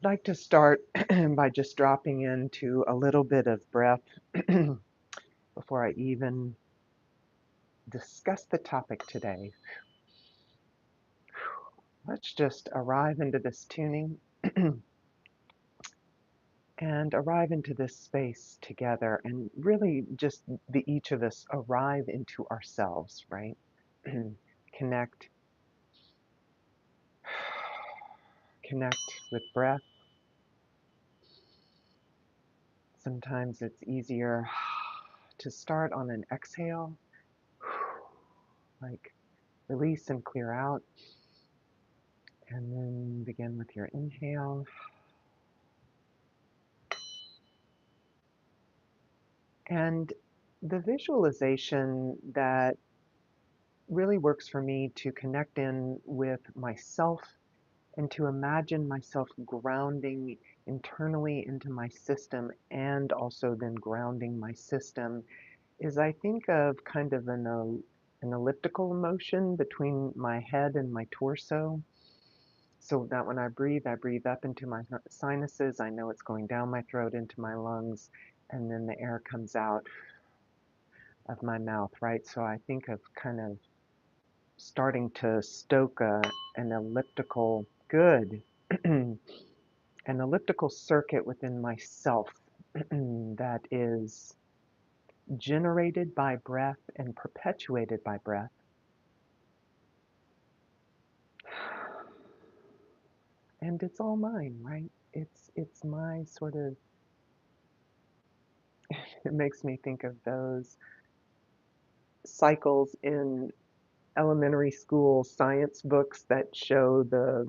like to start by just dropping into a little bit of breath before I even discuss the topic today. Let's just arrive into this tuning and arrive into this space together and really just each of us arrive into ourselves, right? Connect, connect with breath. Sometimes it's easier to start on an exhale, like release and clear out, and then begin with your inhale. And the visualization that really works for me to connect in with myself and to imagine myself grounding internally into my system and also then grounding my system is I think of kind of an elliptical motion between my head and my torso. So that when I breathe up into my sinuses. I know it's going down my throat into my lungs, and then the air comes out of my mouth, right? So I think of kind of starting to stoke an elliptical, good, an elliptical circuit within myself that is generated by breath and perpetuated by breath. And it's all mine, right? It's my sort of, it makes me think of those cycles in elementary school science books that show the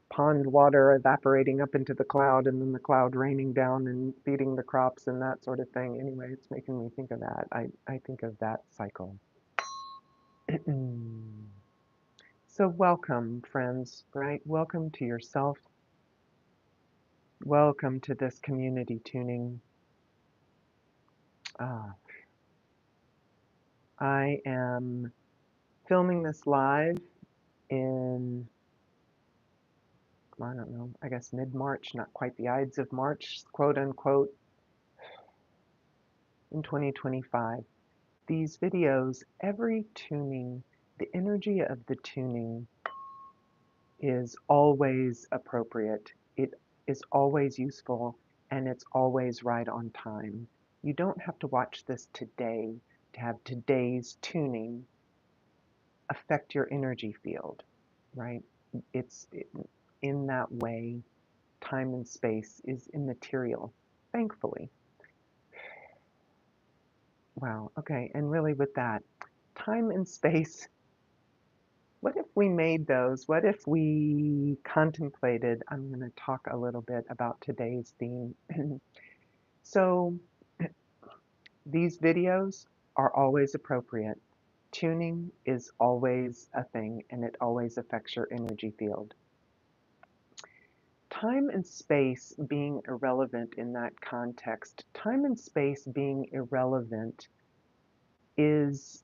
pond water evaporating up into the cloud and then the cloud raining down and feeding the crops and that sort of thing. Anyway, it's making me think of that. I think of that cycle. So welcome, friends, right? Welcome to yourself. Welcome to this community tuning. I am filming this live in, I don't know, I guess mid-March, not quite the Ides of March, quote unquote, in 2025. These videos, every tuning, the energy of the tuning is always appropriate. It is always useful, and it's always right on time. You don't have to watch this today to have today's tuning affect your energy field, right? In that way, time and space is immaterial, thankfully. Wow, okay, and really with that, time and space, what if we made those? What if we contemplated? I'm going to talk a little bit about today's theme. So, these videos are always appropriate. Tuning is always a thing, and it always affects your energy field. Time and space being irrelevant in that context, time and space being irrelevant is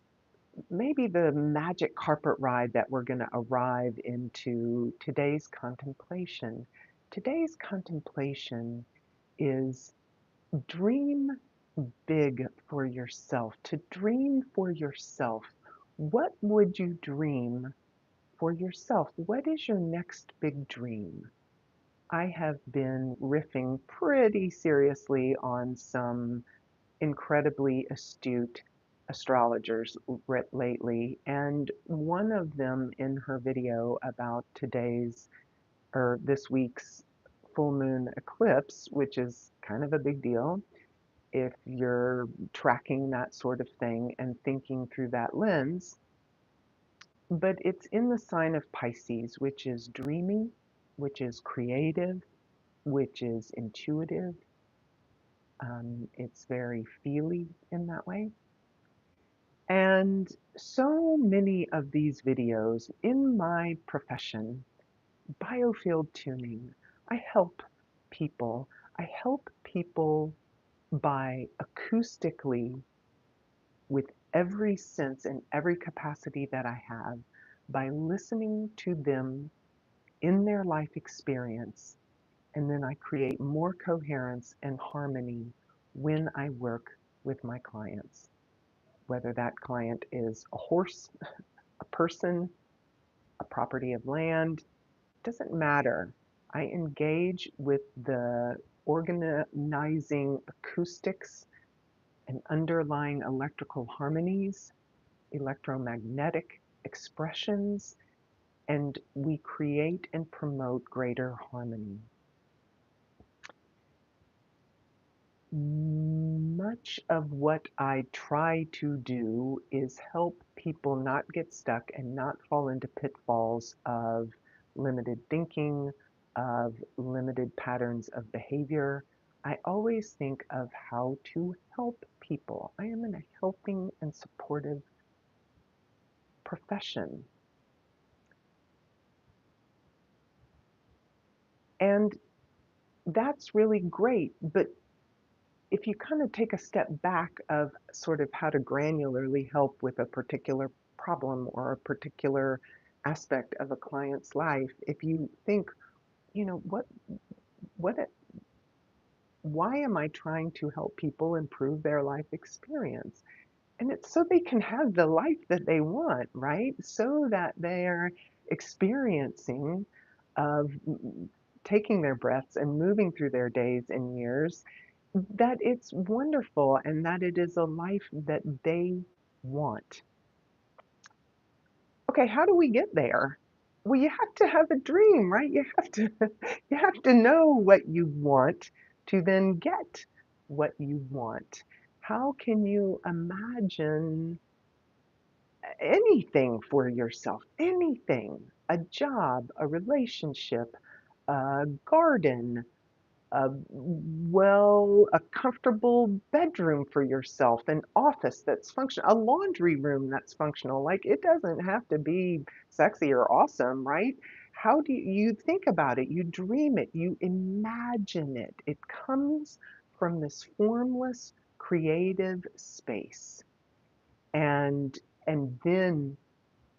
maybe the magic carpet ride that we're going to arrive into today's contemplation. Today's contemplation is dream big for yourself. To dream for yourself. What would you dream for yourself? What is your next big dream? I have been riffing pretty seriously on some incredibly astute astrologers lately, and one of them in her video about today's or this week's full moon eclipse, which is kind of a big deal if you're tracking that sort of thing and thinking through that lens, but it's in the sign of Pisces, which is dreamy, which is creative, which is intuitive. It's very feely in that way. And so many of these videos in my profession, Biofield tuning, I help people. I help people by acoustically, with every sense and every capacity that I have, by listening to them in their life experience And then I create more coherence and harmony when I work with my clients, whether that client is a horse, a person, a property of land, doesn't matter. I engage with the organizing acoustics and underlying electrical harmonies, electromagnetic expressions, and we create and promote greater harmony. Much of what I try to do is help people not get stuck and not fall into pitfalls of limited thinking, of limited patterns of behavior. I always think of how to help people. I am in a helping and supportive profession. And that's really great. But if you kind of take a step back of sort of how to granularly help with a particular problem or a particular aspect of a client's life, if you think, you know, what, why am I trying to help people improve their life experience? And it's so they can have the life that they want, right? So that they're experiencing of taking their breaths and moving through their days and years, that it's wonderful and that it is a life that they want. Okay, how do we get there? Well, you have to have a dream, right? You have to you have to know what you want to then get what you want. How can you imagine anything for yourself? Anything. A job, a relationship, a garden, a comfortable bedroom for yourself, an office that's functional, a laundry room that's functional. Like it doesn't have to be sexy or awesome, right? How do you think about it? You dream it, you imagine it. It comes from this formless, creative space. And and then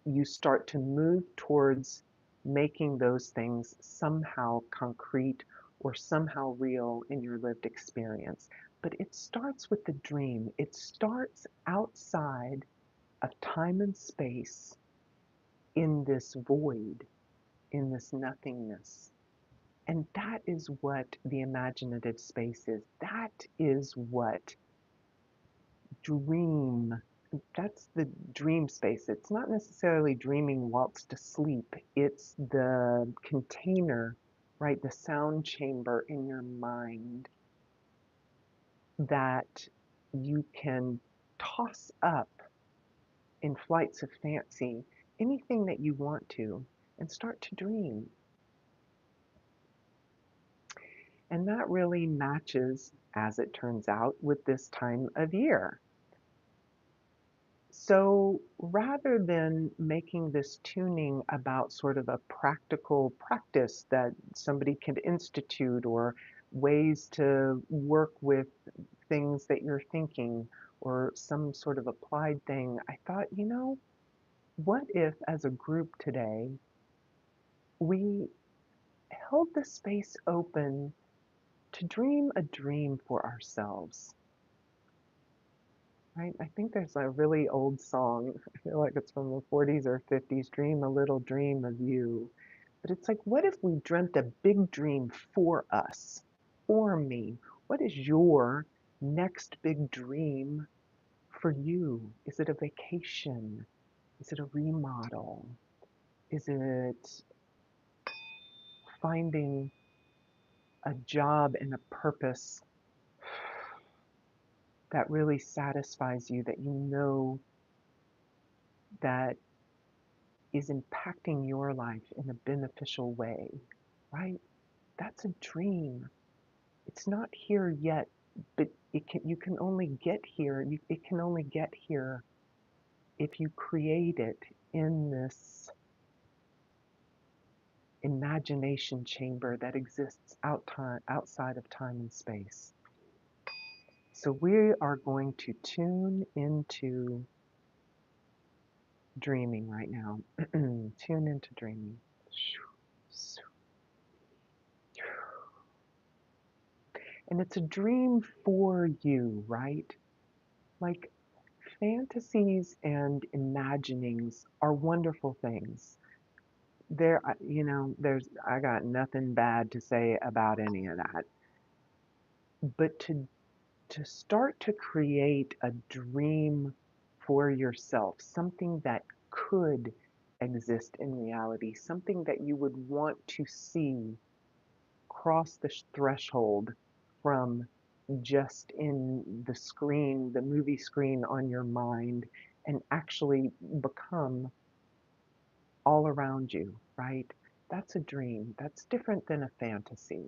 you start to move towards making those things somehow concrete or somehow real in your lived experience. But it starts with the dream. It starts outside of time and space in this void, in this nothingness. And that is what the imaginative space is. That is what dream that's the dream space. It's not necessarily dreaming whilst asleep. It's the container, right? The sound chamber in your mind that you can toss up in flights of fancy anything that you want to and start to dream. And that really matches, as it turns out, with this time of year. So rather than making this tuning about sort of a practical practice that somebody can institute or ways to work with things that you're thinking or some sort of applied thing, I thought, you know, what if as a group today we held the space open to dream a dream for ourselves? Right? I think there's a really old song. I feel like it's from the 40s or 50s, Dream a Little Dream of You. But it's like, what if we dreamt a big dream for us, for me? What is your next big dream for you? Is it a vacation? Is it a remodel? Is it finding a job and a purpose that really satisfies you, that you know that is impacting your life in a beneficial way, right? That's a dream. It's not here yet, but you can only get here. It can only get here if you create it in this imagination chamber that exists outside of time and space. So we are going to tune into dreaming right now. Tune into dreaming. And it's a dream for you, right? Like fantasies and imaginings are wonderful things. I got nothing bad to say about any of that. But to start to create a dream for yourself, something that could exist in reality, something that you would want to see cross the threshold from just in the screen, the movie screen on your mind, and actually become all around you, right? That's a dream. That's different than a fantasy.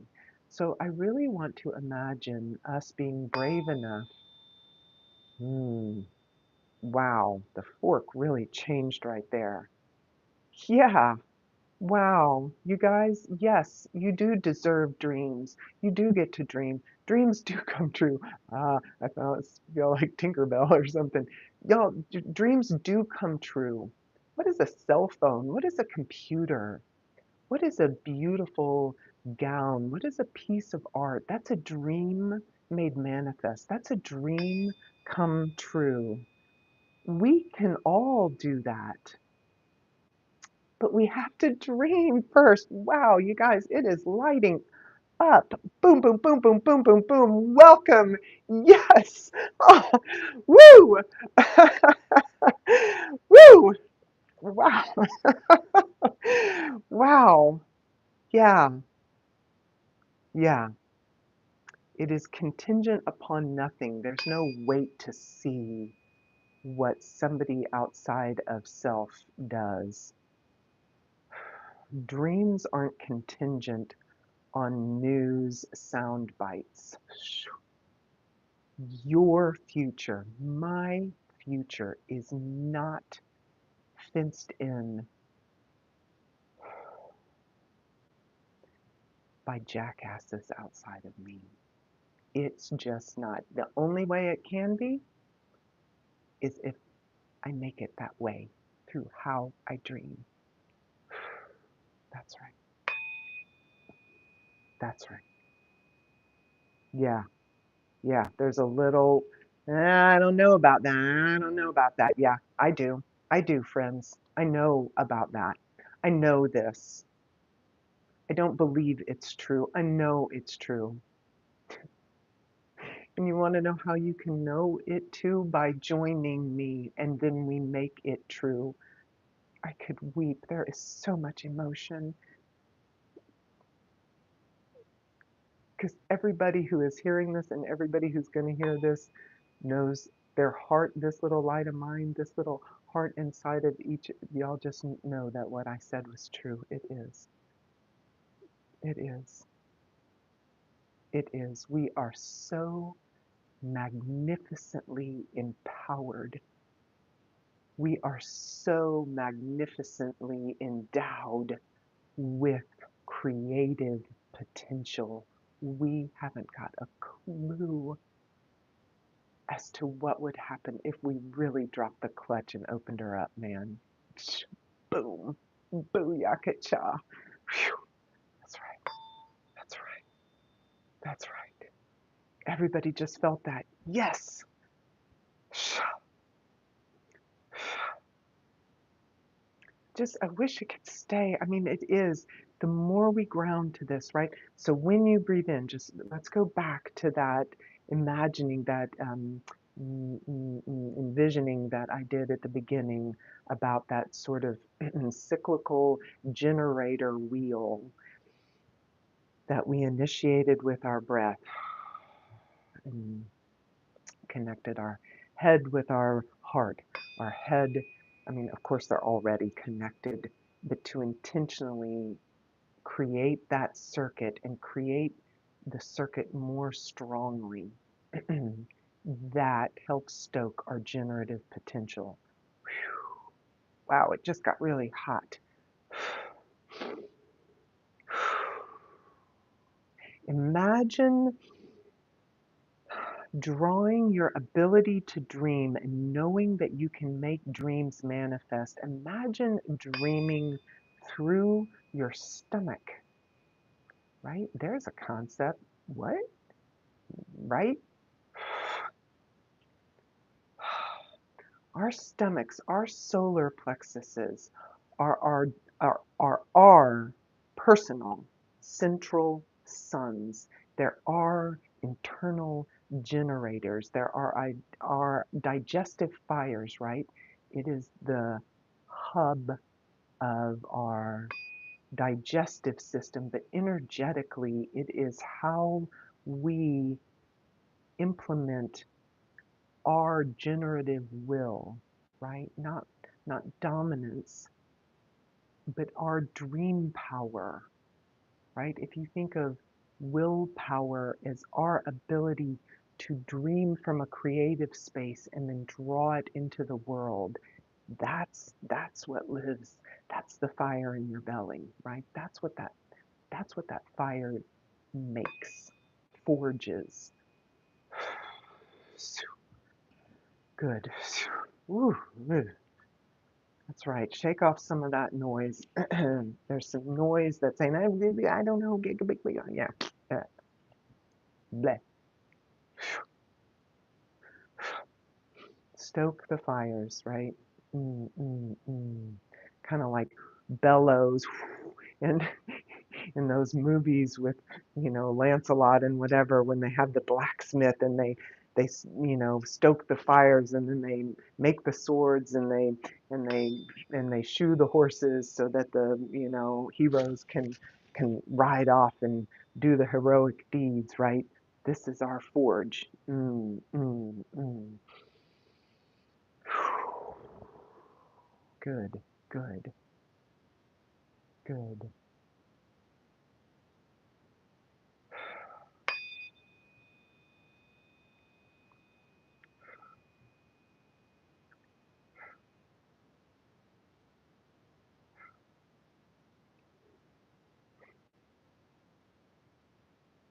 So I really want to imagine us being brave enough. Hmm, wow, the fork really changed right there. Yeah, wow, you guys, yes, you do deserve dreams. You do get to dream. Dreams do come true. Feel like Tinkerbell or something. Y'all, dreams do come true. What is a cell phone? What is a computer? What is a beautiful gown? What is a piece of art? That's a dream made manifest. That's a dream come true. We can all do that, but we have to dream first. Wow, you guys, it is lighting up. Boom, boom, boom, boom, boom, boom, boom. Welcome. Yes. Oh, woo. Woo. Wow. Wow. Yeah. Yeah. It is contingent upon nothing. There's no wait to see what somebody outside of self does. Dreams aren't contingent on news sound bites. Your future, my future, is not fenced in by jackasses outside of me. It's just not. The only way it can be is if I make it that way through how I dream. That's right. That's right. Yeah. Yeah. There's a little, I don't know about that. I don't know about that. Yeah, I do. I do, friends. I know about that. I know this. I don't believe it's true. I know it's true. And you want to know how you can know it too? By joining me, and then we make it true. I could weep. There is so much emotion because everybody who is hearing this and everybody who's going to hear this knows their heart, this little light of mine, this little heart inside of each. Y'all just know that what I said was true. It is. It is. It is. We are so magnificently empowered. We are so magnificently endowed with creative potential. We haven't got a clue as to what would happen if we really dropped the clutch and opened her up, man. Boom. Booyaka cha. That's right. That's right. That's right. Everybody just felt that. Yes. Just, I wish it could stay. I mean, it is. The more we ground to this, right? So when you breathe in, just let's go back to that imagining, that envisioning that I did at the beginning about that sort of cyclical generator wheel that we initiated with our breath and connected our head with our heart. Our head, I mean, of course, they're already connected, but to intentionally create that circuit and create the circuit more strongly, that helps stoke our generative potential. Wow, it just got really hot. Imagine drawing your ability to dream and knowing that you can make dreams manifest. Imagine dreaming through your stomach, right? There's a concept. What? right? Our stomachs, our solar plexuses are our personal central suns. There are internal generators. There are our digestive fires, right? It is the hub of our digestive system, but energetically, it is how we implement our generative will, right? Not dominance, but our dream power, right? If you think of willpower as our ability to dream from a creative space and then draw it into the world, that's what lives. That's the fire in your belly, right? That's what that fire makes, forges. Good. Ooh, that's right. Shake off some of that noise. There's some noise that's saying, I don't know, yeah. Uh, bleh. Stoke the fires, right? Kind of like bellows and in those movies with, Lancelot and whatever, when they have the blacksmith and they stoke the fires and then they make the swords and they and they shoe the horses so that the heroes can ride off and do the heroic deeds, right? This is our forge. Good, good, good.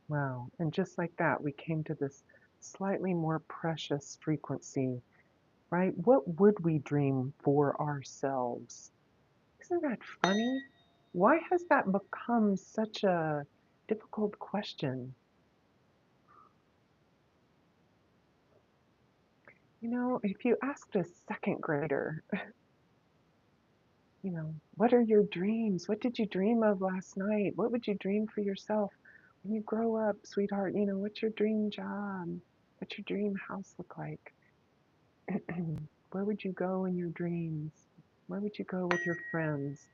Wow. And just like that, we came to this slightly more precious frequency, right? What would we dream for ourselves? Isn't that funny? Why has that become such a difficult question? If you asked a second grader, what are your dreams? What did you dream of last night? What would you dream for yourself when you grow up, sweetheart? What's your dream job? What's your dream house look like? Where would you go in your dreams? Where would you go with your friends?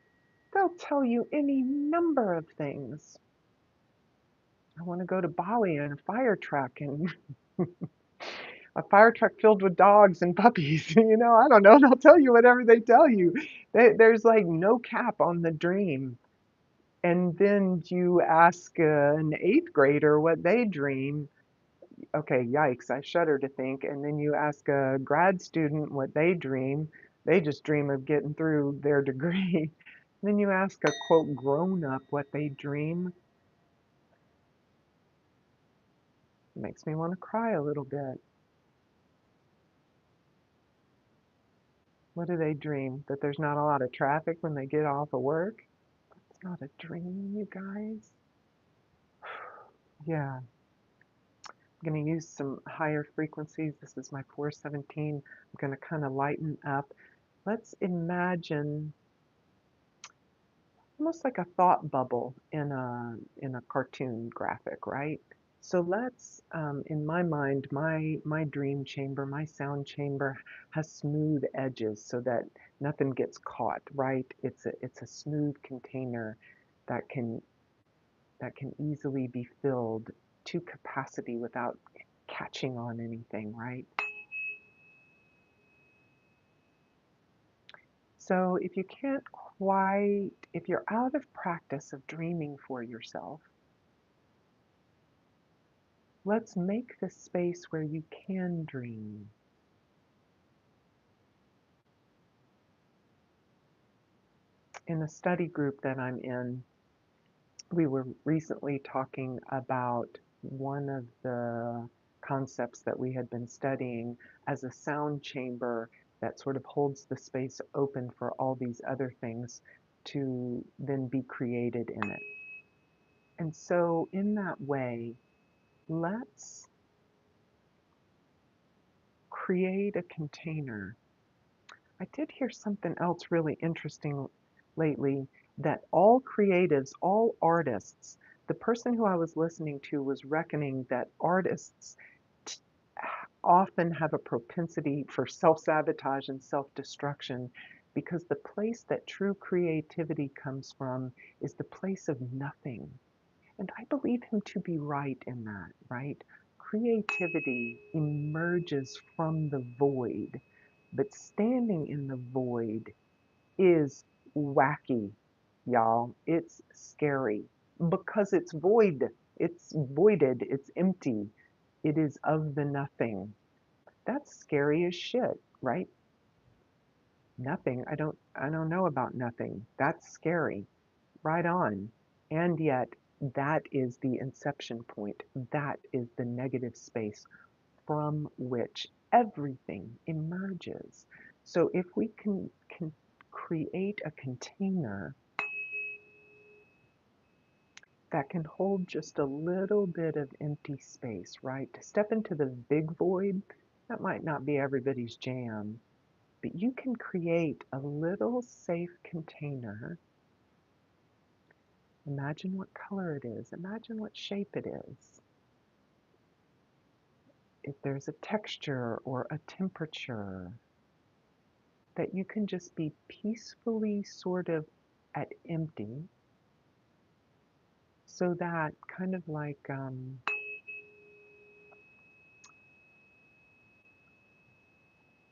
They'll tell you any number of things. I want to go to Bali in a fire truck and a fire truck filled with dogs and puppies. I don't know. They'll tell you whatever they tell you. There's like no cap on the dream. And then you ask an eighth grader what they dream. Okay, yikes, I shudder to think. And then you ask a grad student what they dream. They just dream of getting through their degree. Then you ask a quote grown up what they dream. It makes me want to cry a little bit. What do they dream? That there's not a lot of traffic when they get off of work? It's not a dream, you guys. Yeah, I'm going to use some higher frequencies. This is my 417. I'm going to kind of lighten up. Let's imagine almost like a thought bubble in a cartoon graphic, right? So let's, in my mind, my dream chamber, my sound chamber has smooth edges so that nothing gets caught, right? It's a smooth container that can that can easily be filled to capacity without catching on anything, right? So if you're out of practice of dreaming for yourself, let's make the space where you can dream. In the study group that I'm in, we were recently talking about one of the concepts that we had been studying as a sound chamber that sort of holds the space open for all these other things to then be created in it. And so, in that way, let's create a container. I did hear something else really interesting lately, that all creatives, all artists, the person who I was listening to was reckoning that artists t- often have a propensity for self-sabotage and self-destruction because the place that true creativity comes from is the place of nothing. And I believe him to be right in that, right? Creativity emerges from the void, but standing in the void is wacky, y'all. It's scary because it's void. It's voided. It's empty. It is of the nothing. That's scary as shit, right? Nothing. I don't know about nothing. That's scary. Right on. And yet, that is the inception point. That is the negative space from which everything emerges. So if we can create a container that can hold just a little bit of empty space, right? To step into the big void, that might not be everybody's jam, but you can create a little safe container. Imagine what color it is. Imagine what shape it is. If there's a texture or a temperature that you can just be peacefully sort of at empty, so that kind of like,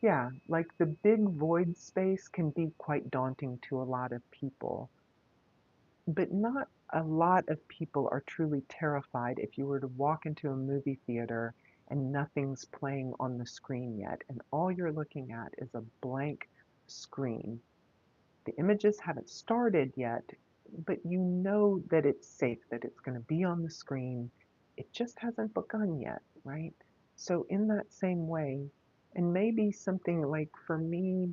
yeah, like the big void space can be quite daunting to a lot of people, but not a lot of people are truly terrified if you were to walk into a movie theater and nothing's playing on the screen yet, and all you're looking at is a blank screen. The images haven't started yet, but you know that it's safe, that it's going to be on the screen. It just hasn't begun yet, right? So, in that same way, and maybe something like for me,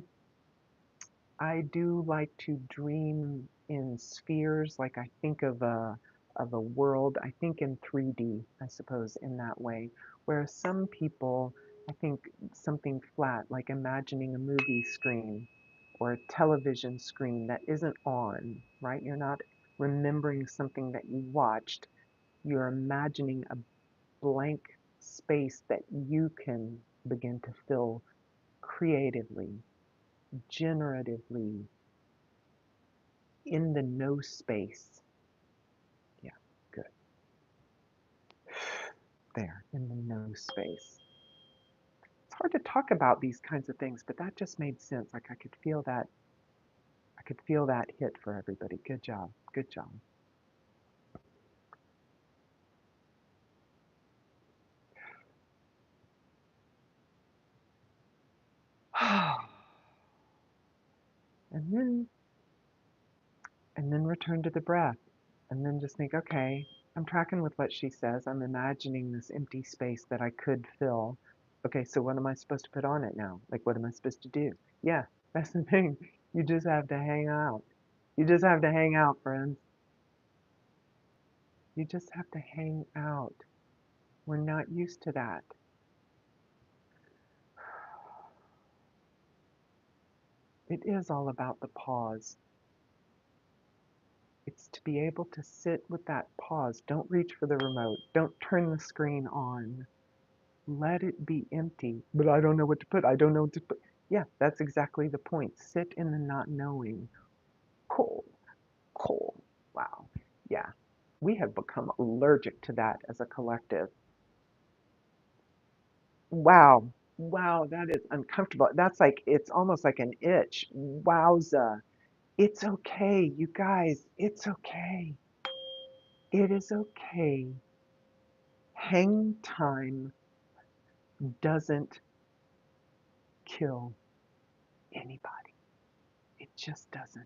I do like to dream in spheres. Like I think of a world. I think in 3D, I suppose, in that way. Whereas some people, I think something flat, like imagining a movie screen or a television screen that isn't on, right? You're not remembering something that you watched. You're imagining a blank space that you can begin to fill creatively, generatively, in the no space. Yeah, good. There, in the no space. It's hard to talk about these kinds of things, but that just made sense. Like I could feel that hit for everybody. Good job. Good job. and then and then return to the breath. And then just think, okay, I'm tracking with what she says. I'm imagining this empty space that I could fill. Okay, so what am I supposed to put on it now? Like, what am I supposed to do? Yeah, that's the thing. You just have to hang out. You just have to hang out, friends. You just have to hang out. We're not used to that. It is all about the pause. It's to be able to sit with that pause. Don't reach for the remote. Don't turn the screen on. Let it be empty. But I don't know what to put. I don't know what to put. Yeah, that's exactly the point. Sit in the not knowing. Cool, cool. Wow. Yeah. We have become allergic to that as a collective. Wow. Wow, that is uncomfortable. That's like, it's almost like an itch. Wowza. It's okay, you guys. It's okay. It is okay. Hang time doesn't kill anybody. It just doesn't.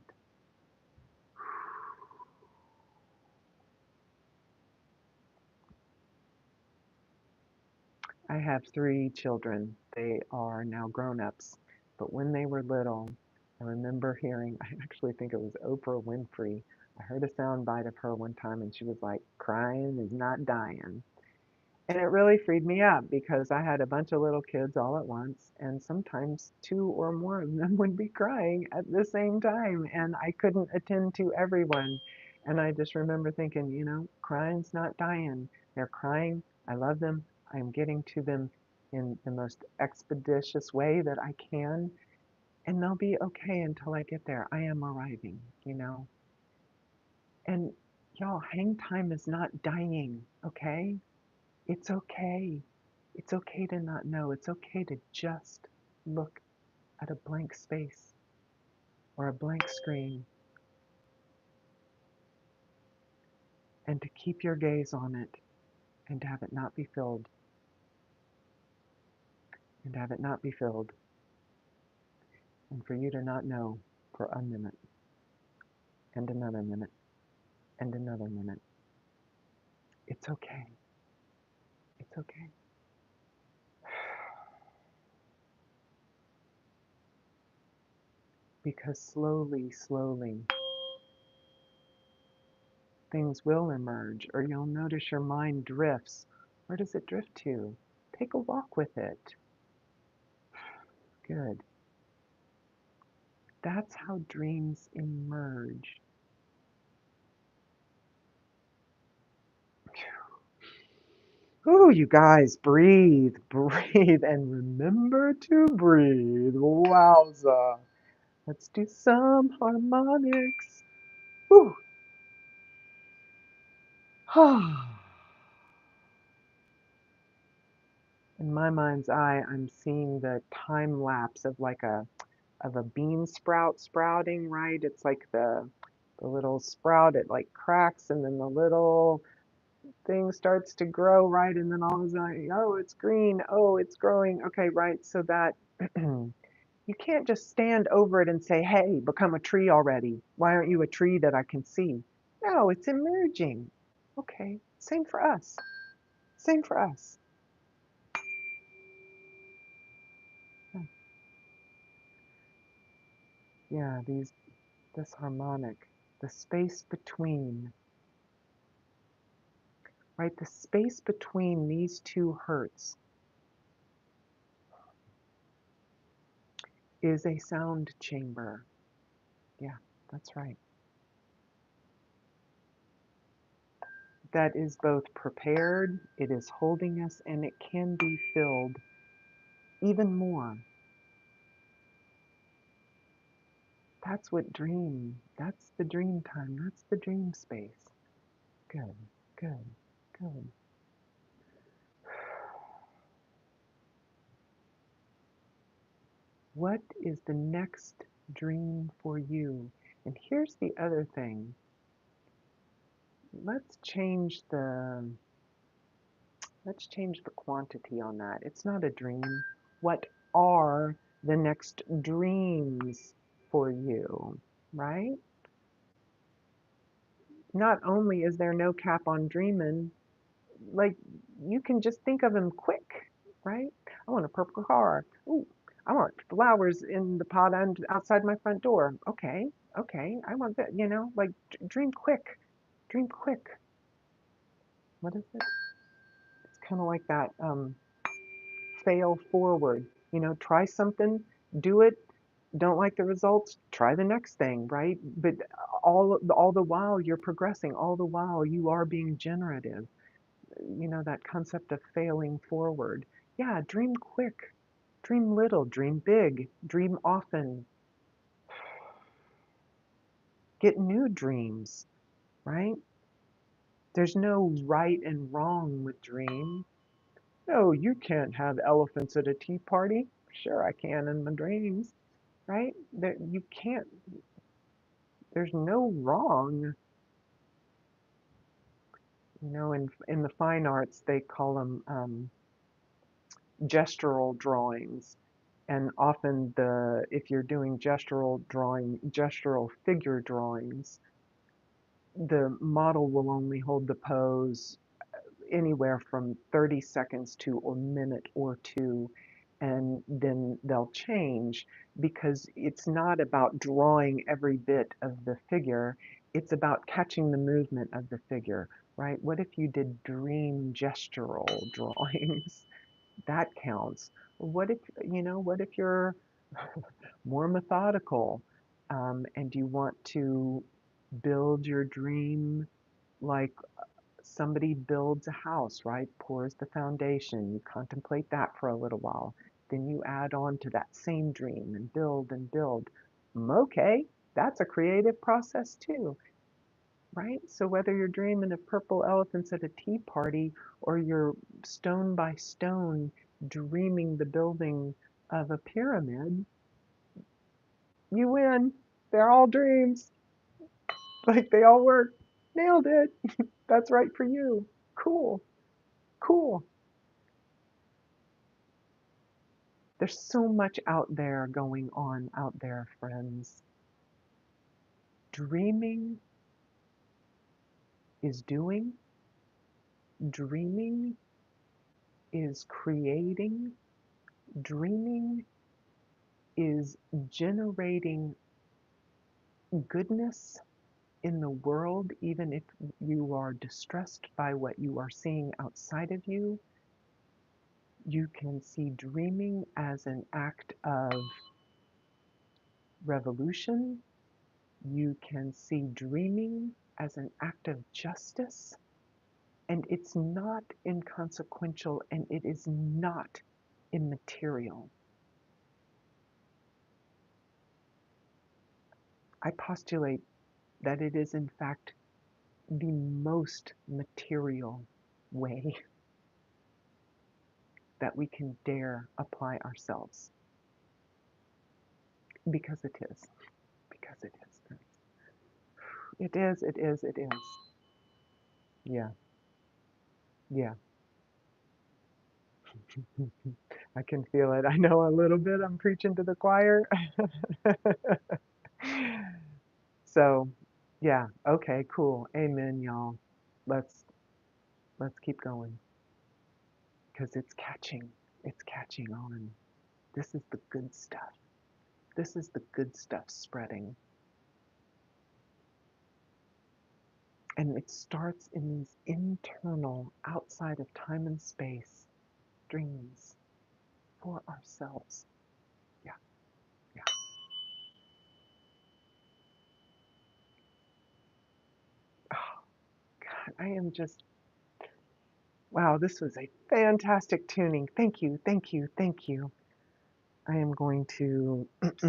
I have three children. They are now grown-ups. But when they were little, I remember hearing, I actually think it was Oprah Winfrey. I heard a sound bite of her one time and she was like, crying is not dying. And it really freed me up because I had a bunch of little kids all at once, and sometimes two or more of them would be crying at the same time, and I couldn't attend to everyone. And I just remember thinking, crying's not dying. They're crying. I love them. I'm getting to them in the most expeditious way that I can, and they'll be okay until I get there. I am arriving. And y'all, hang time is not dying, okay? It's okay. It's okay to not know. It's okay to just look at a blank space or a blank screen and to keep your gaze on it and to have it not be filled and have it not be filled and for you to not know for a minute and another minute and another minute. It's okay. It's okay. Because slowly, slowly, things will emerge, or you'll notice your mind drifts. Where does it drift to? Take a walk with it. Good. That's how dreams emerge. Ooh, you guys, breathe, breathe, and remember to breathe. Wowza. Let's do some harmonics. Ooh. In my mind's eye, I'm seeing the time lapse of like a bean sprout sprouting, right? It's like the little sprout, it like cracks and then the little thing starts to grow, right? And then all of a sudden, oh, it's green. Oh, it's growing. Okay, right. So that you can't just stand over it and say, hey, become a tree already. Why aren't you a tree that I can see? No, it's emerging. Okay, same for us. Same for us. Yeah, this harmonic, the space between, right? The space between these two hertz is a sound chamber. Yeah, that's right. That is both prepared, it is holding us, and it can be filled even more. That's the dream time, that's the dream space. Good, good, good. What is the next dream for you? And here's the other thing. Let's change the let's change the quantity on that. It's not a dream. What are the next dreams for you, right? Not only is there no cap on dreaming, like you can just think of them quick, right? I want a purple car. Ooh, I want flowers in the pot outside my front door. Okay, okay, I want that, like dream quick, dream quick. What is it? It's kind of like that fail forward. Try something, do it, don't like the results, try the next thing, right? But all the while you're progressing, all the while you are being generative. That concept of failing forward. Yeah, dream quick, dream little, dream big, dream often, get new dreams, right? There's no right and wrong with dream. No, you can't have elephants at a tea party. Sure, I can in my dreams, right? You can't, there's no wrong. In the fine arts, they call them gestural drawings. And often if you're doing gestural figure drawings, the model will only hold the pose anywhere from 30 seconds to a minute or two, and then they'll change because it's not about drawing every bit of the figure, it's about catching the movement of the figure. right? What if you did dream gestural drawings? That counts. What if, what if you're more methodical, and you want to build your dream like somebody builds a house, right? Pours the foundation. You contemplate that for a little while. Then you add on to that same dream and build and build. Okay, that's a creative process too, right? So whether you're dreaming of purple elephants at a tea party or you're stone by stone dreaming the building of a pyramid, you win. They're all dreams. Like they all work. Nailed it. That's right for you. Cool. Cool. There's so much out there going on out there, friends. Dreaming is doing, dreaming is creating, dreaming is generating goodness in the world, even if you are distressed by what you are seeing outside of you. You can see dreaming as an act of revolution. You can see dreaming as an act of justice. And it's not inconsequential and it is not immaterial. I postulate that it is, in fact, the most material way that we can dare apply ourselves. Because it is. Because it is. It is, it is, it is. Yeah, yeah. I can feel it. I know a little bit. I'm preaching to the choir. So, yeah, okay, cool. Amen, y'all. Let's let's keep going because it's catching. It's catching on. This is the good stuff. This is the good stuff spreading. And it starts in these internal, outside of time and space dreams for ourselves. Yeah, yeah. Oh, God, I am just, wow, this was a fantastic tuning. Thank you, thank you, thank you. I am going to the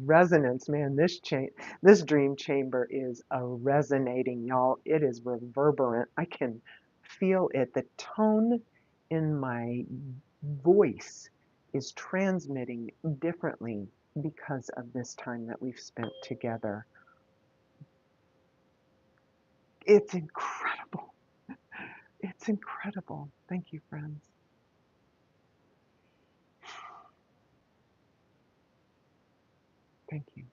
resonance, man. This dream chamber is a resonating, y'all. It is reverberant. I can feel it. The tone in my voice is transmitting differently because of this time that we've spent together. It's incredible. It's incredible. Thank you, friends. Thank you.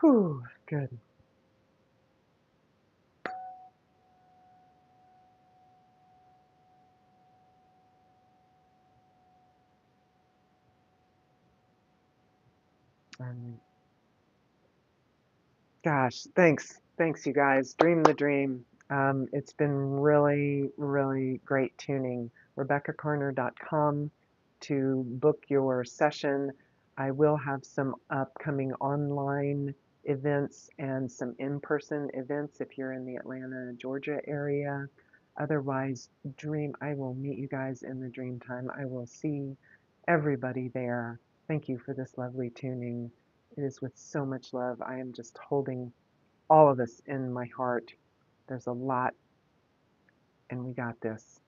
Whew, good. Um, Gosh, thanks. Thanks, you guys. Dream the dream. It's been really, really great tuning. RebeccaCarner.com to book your session. I will have some upcoming online events and some in-person events if you're in the Atlanta, Georgia area. Otherwise, dream. I will meet you guys in the dream time. I will see everybody there. Thank you for this lovely tuning. It is with so much love. I am just holding all of us in my heart. There's a lot, and we got this.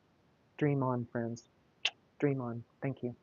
Dream on, friends. Dream on. Thank you.